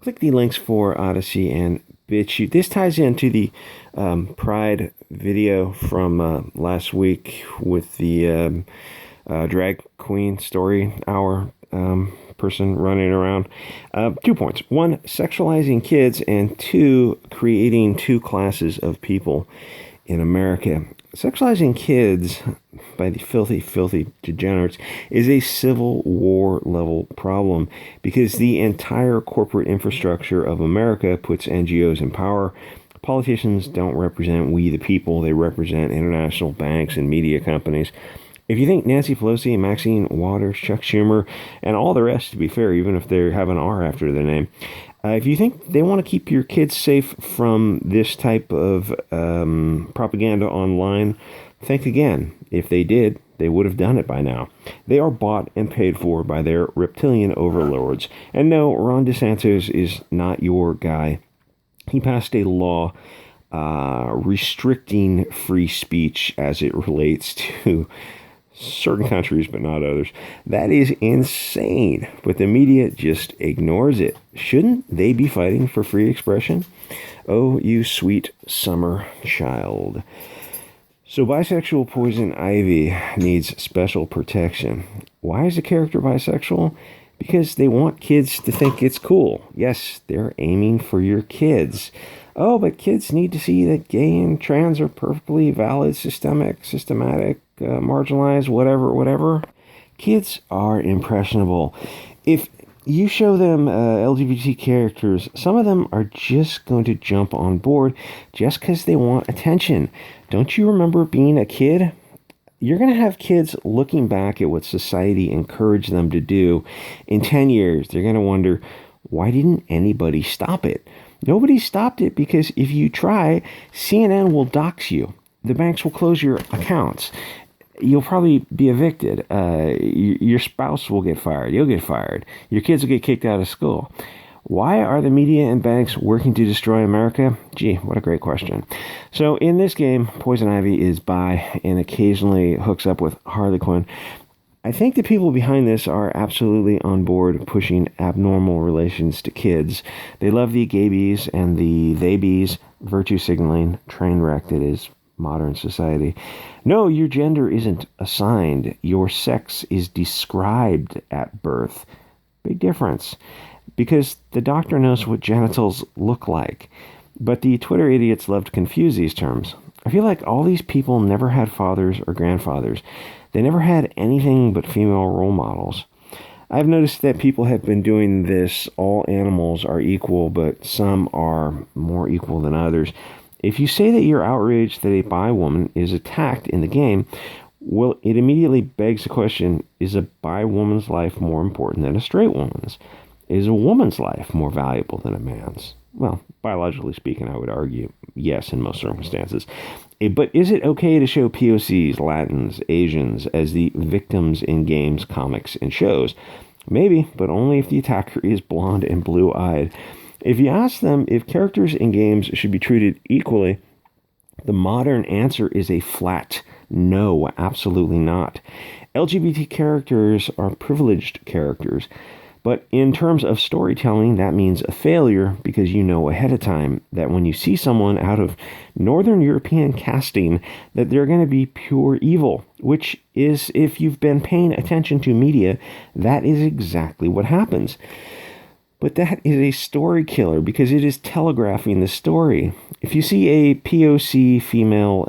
Click the links for Odysee and BitChute. This ties into the Pride video from last week with the drag queen story hour person running around. 2 points. One, sexualizing kids, and two, creating two classes of people in America. Sexualizing kids by the filthy, filthy degenerates is a Civil War level problem because the entire corporate infrastructure of America puts NGOs in power. Politicians don't represent we the people, they represent international banks and media companies. If you think Nancy Pelosi, Maxine Waters, Chuck Schumer, and all the rest, to be fair, even if they have an R after their name, if you think they want to keep your kids safe from this type of propaganda online, think again. If they did, they would have done it by now. They are bought and paid for by their reptilian overlords. And no, Ron DeSantis is not your guy. He passed a law restricting free speech as it relates to certain countries, but not others. That is insane, but the media just ignores it. Shouldn't they be fighting for free expression? Oh, you sweet summer child. So Bisexual Poison Ivy needs special protection. Why is the character bisexual? Because they want kids to think it's cool. Yes, they're aiming for your kids. Oh, but kids need to see that gay and trans are perfectly valid, systematic, marginalized, whatever. Kids are impressionable. If you show them LGBT characters, some of them are just going to jump on board just because they want attention. Don't you remember being a kid? You're going to have kids looking back at what society encouraged them to do. In 10 years, they're going to wonder, why didn't anybody stop it? Nobody stopped it because if you try, CNN will dox you. The banks will close your accounts. You'll probably be evicted. Your spouse will get fired. You'll get fired. Your kids will get kicked out of school. Why are the media and banks working to destroy America? Gee, what a great question. So in this game, Poison Ivy is bi and occasionally hooks up with Harley Quinn. I think the people behind this are absolutely on board pushing abnormal relations to kids. They love the gaybies and the theybies, virtue signaling, train wreck that is modern society. No, your gender isn't assigned. Your sex is described at birth. Big difference. Because the doctor knows what genitals look like. But the Twitter idiots love to confuse these terms. I feel like all these people never had fathers or grandfathers. They never had anything but female role models. I've noticed that people have been doing this. All animals are equal, but some are more equal than others. If you say that you're outraged that a bi woman is attacked in the game, well, it immediately begs the question, is a bi woman's life more important than a straight woman's? Is a woman's life more valuable than a man's? Well, biologically speaking, I would argue yes in most circumstances. But is it okay to show POCs, Latins, Asians as the victims in games, comics, and shows? Maybe, but only if the attacker is blonde and blue-eyed. If you ask them if characters in games should be treated equally, the modern answer is a flat no, absolutely not. LGBT characters are privileged characters. But in terms of storytelling, that means a failure because you know ahead of time that when you see someone out of Northern European casting, that they're going to be pure evil, which is, if you've been paying attention to media, that is exactly what happens. But that is a story killer because it is telegraphing the story. If you see a POC female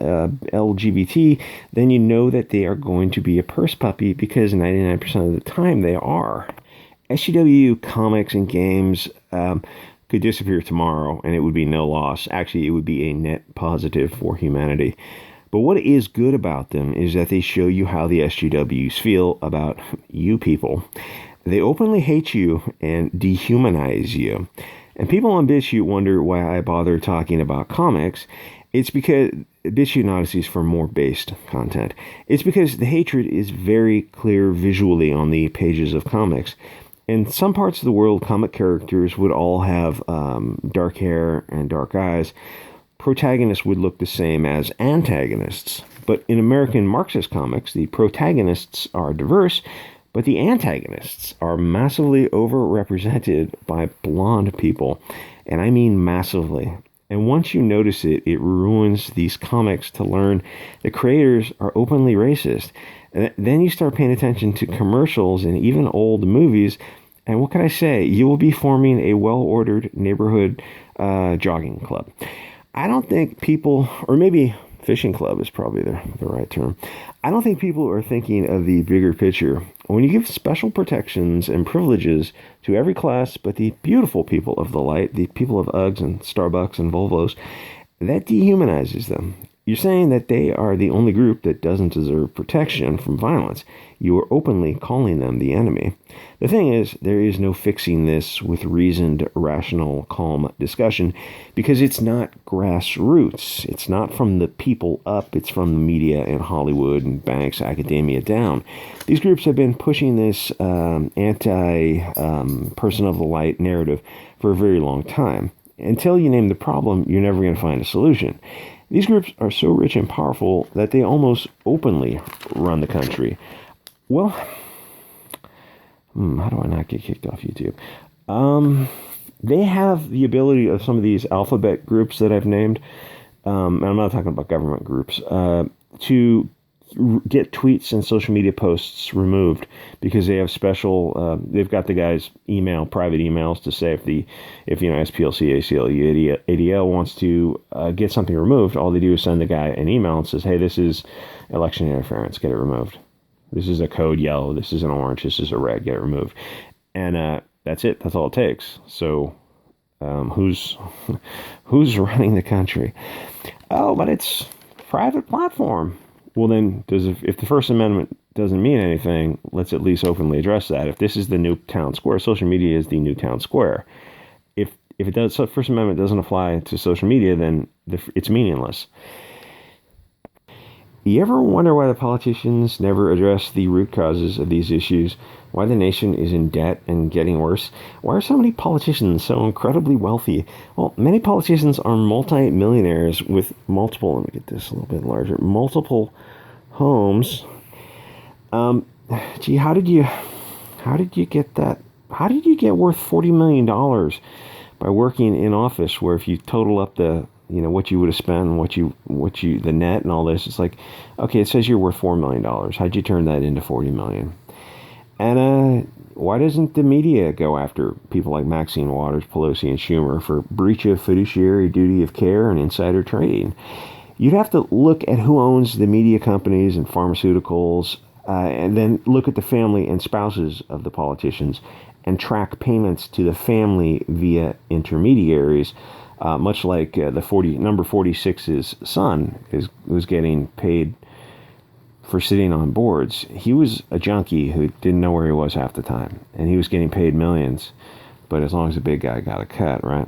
LGBT, then you know that they are going to be a purse puppy because 99% of the time they are. SJW comics and games could disappear tomorrow and it would be no loss. Actually, it would be a net positive for humanity. But what is good about them is that they show you how the SJWs feel about you people. They openly hate you and dehumanize you. And people on BitChute wonder why I bother talking about comics. It's because BitChute and Odysee is for more based content. It's because the hatred is very clear visually on the pages of comics. In some parts of the world, comic characters would all have dark hair and dark eyes. Protagonists would look the same as antagonists. But in American Marxist comics, the protagonists are diverse, But the antagonists are massively overrepresented by blonde people, and I mean massively. And once you notice it, it ruins these comics to learn the creators are openly racist. And then you start paying attention to commercials and even old movies, and what can I say? You will be forming a well-ordered neighborhood jogging club. I don't think people, or maybe fishing club is probably the right term. I don't think people are thinking of the bigger picture. When you give special protections and privileges to every class but the beautiful people of the light, the people of Uggs and Starbucks and Volvos, that dehumanizes them. You're saying that they are the only group that doesn't deserve protection from violence. You are openly calling them the enemy. The thing is, there is no fixing this with reasoned, rational, calm discussion because it's not grassroots. It's not from the people up. It's from the media and Hollywood and banks, academia down. These groups have been pushing this anti-person of the light narrative for a very long time. Until you name the problem, you're never going to find a solution. These groups are so rich and powerful that they almost openly run the country. Well, how do I not get kicked off YouTube? They have the ability of some of these alphabet groups that I've named, and I'm not talking about government groups, to get tweets and social media posts removed because they have special, they've got the guy's private emails to say if SPLC, ACLU, ADL wants to get something removed, all they do is send the guy an email and says, hey, this is election interference, get it removed. This is a code yellow, this is an orange, this is a red, get it removed. And that's it, that's all it takes. So who's running the country? Oh, but it's private platform. Well, then, if the First Amendment doesn't mean anything, let's at least openly address that. If this is the new town square, social media is the new town square. If it does, so First Amendment doesn't apply to social media, then it's meaningless. You ever wonder why the politicians never address the root causes of these issues? Why the nation is in debt and getting worse? Why are so many politicians so incredibly wealthy? Well, many politicians are multi-millionaires with multiple, let me get this a little bit larger, multiple homes. How did you get that? How did you get worth $40 million by working in office where if you total up the what you would have spent and what you the net and all this, it's like, okay, it says you're worth $4 million. How'd you turn that into $40 million? And why doesn't the media go after people like Maxine Waters, Pelosi, and Schumer for breach of fiduciary duty of care and insider trading? You'd have to look at who owns the media companies and pharmaceuticals, and then look at the family and spouses of the politicians and track payments to the family via intermediaries. Much like number 46's son was getting paid for sitting on boards. He was a junkie who didn't know where he was half the time, and he was getting paid millions. But as long as the big guy got a cut, right?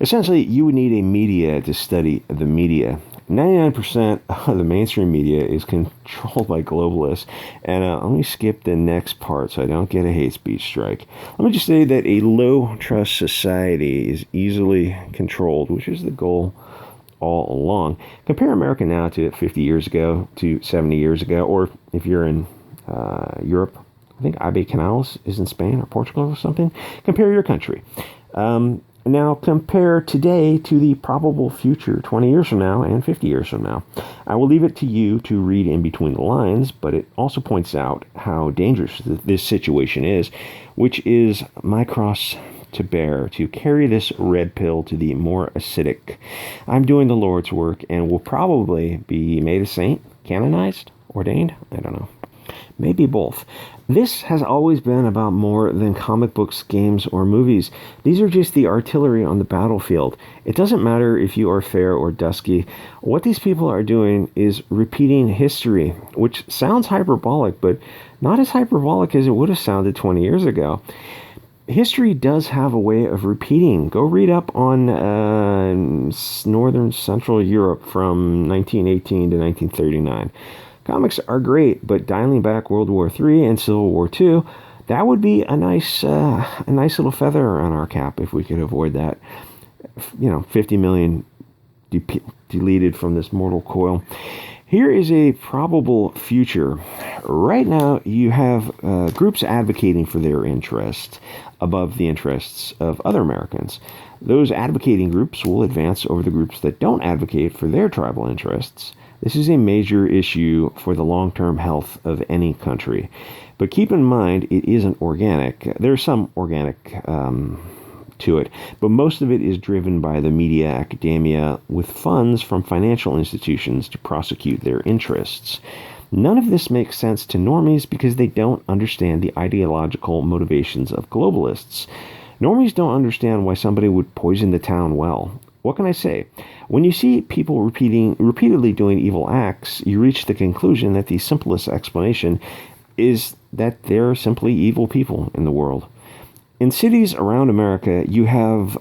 Essentially, you would need a media to study the media. 99% of the mainstream media is controlled by globalists. And let me skip the next part so I don't get a hate speech strike. Let me just say that a low-trust society is easily controlled, which is the goal all along. Compare America now to 50 years ago, to 70 years ago, or if you're in Europe, I think Abe Canals is in Spain or Portugal or something. Compare your country. Now compare today to the probable future 20 years from now and 50 years from now. I will leave it to you to read in between the lines, but it also points out how dangerous this situation is, which is my cross to bear, to carry this red pill to the more acidic. I'm doing the Lord's work and will probably be made a saint, canonized, ordained, I don't know. Maybe both. This has always been about more than comic books, games, or movies. These are just the artillery on the battlefield. It doesn't matter if you are fair or dusky. What these people are doing is repeating history, which sounds hyperbolic, but not as hyperbolic as it would have sounded 20 years ago. History does have a way of repeating. Go read up on Northern Central Europe from 1918 to 1939. Comics are great, but dialing back World War III and Civil War II, that would be a nice little feather on our cap if we could avoid that. 50 million deleted from this mortal coil. Here is a probable future. Right now, you have groups advocating for their interests above the interests of other Americans. Those advocating groups will advance over the groups that don't advocate for their tribal interests. This is a major issue for the long-term health of any country. But keep in mind, it isn't organic. There's some organic to it, but most of it is driven by the media, academia, with funds from financial institutions to prosecute their interests. None of this makes sense to normies because they don't understand the ideological motivations of globalists. Normies don't understand why somebody would poison the town well. What can I say? When you see people repeatedly doing evil acts, you reach the conclusion that the simplest explanation is that there are simply evil people in the world. In cities around America, you have,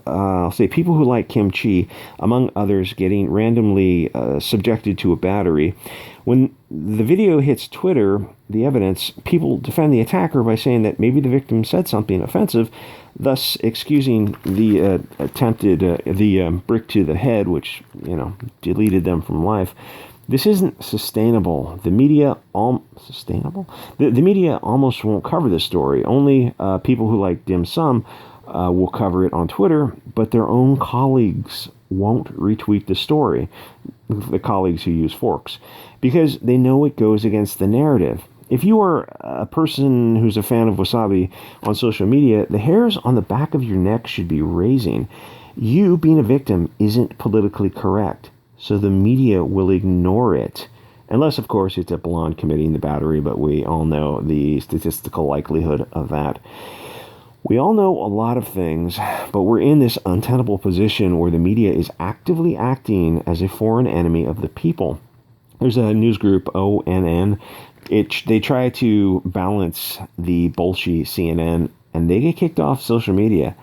say, people who like kimchi, among others, getting randomly subjected to a battery. When the video hits Twitter, the evidence, people defend the attacker by saying that maybe the victim said something offensive, thus excusing the attempted, brick to the head, which, deleted them from life. This isn't sustainable. The media sustainable. The media almost won't cover this story. Only people who like dim sum will cover it on Twitter, but their own colleagues won't retweet the story. The colleagues who use forks, because they know it goes against the narrative. If you are a person who's a fan of wasabi on social media, the hairs on the back of your neck should be raising. You being a victim isn't politically correct. So the media will ignore it. Unless, of course, it's a blonde committing the battery, but we all know the statistical likelihood of that. We all know a lot of things, but we're in this untenable position where the media is actively acting as a foreign enemy of the people. There's a news group, ONN. They try to balance the bullshit CNN, and they get kicked off social media.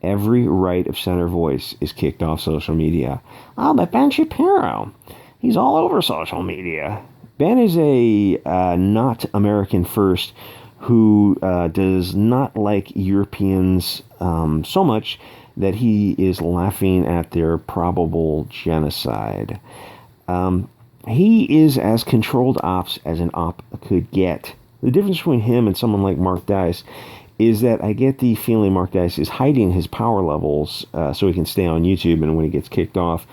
Every right of center voice is kicked off social media. Oh, but Ben Shapiro, he's all over social media. Ben is a not American first who does not like Europeans so much that he is laughing at their probable genocide. He is as controlled ops as an op could get. The difference between him and someone like Mark Dice is that I get the feeling Mark Dice is hiding his power levels so he can stay on YouTube, and when he gets kicked off,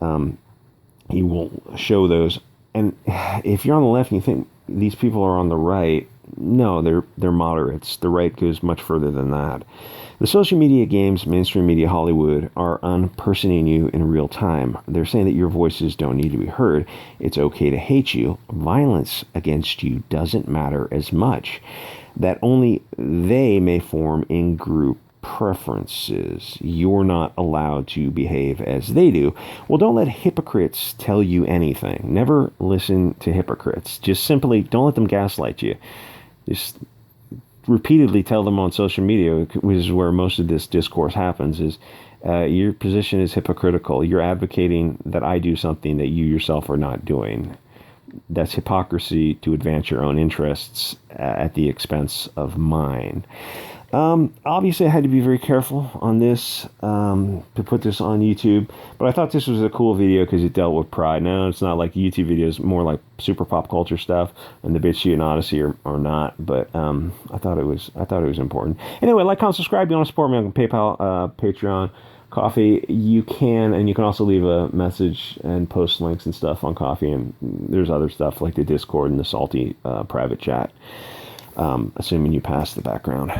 he won't show those. And if you're on the left and you think these people are on the right, no, they're moderates. The right goes much further than that. The social media games, mainstream media, Hollywood, are unpersoning you in real time. They're saying that your voices don't need to be heard. It's okay to hate you. Violence against you doesn't matter as much. That only they may form in-group preferences. You're not allowed to behave as they do. Well, don't let hypocrites tell you anything. Never listen to hypocrites. Just simply don't let them gaslight you. Just repeatedly tell them on social media, which is where most of this discourse happens, is your position is hypocritical. You're advocating that I do something that you yourself are not doing. That's hypocrisy to advance your own interests at the expense of mine. Obviously, I had to be very careful on this to put this on YouTube, but I thought this was a cool video because it dealt with pride. Now, it's not like YouTube videos, more like super pop culture stuff, and the Chute and Odysee are not. But I thought it was important. Anyway, like, comment, subscribe. You want to support me on PayPal, Patreon, Coffee. You can, and you can also leave a message and post links and stuff on Coffee. And there's other stuff like the Discord and the salty private chat. Assuming you pass the background.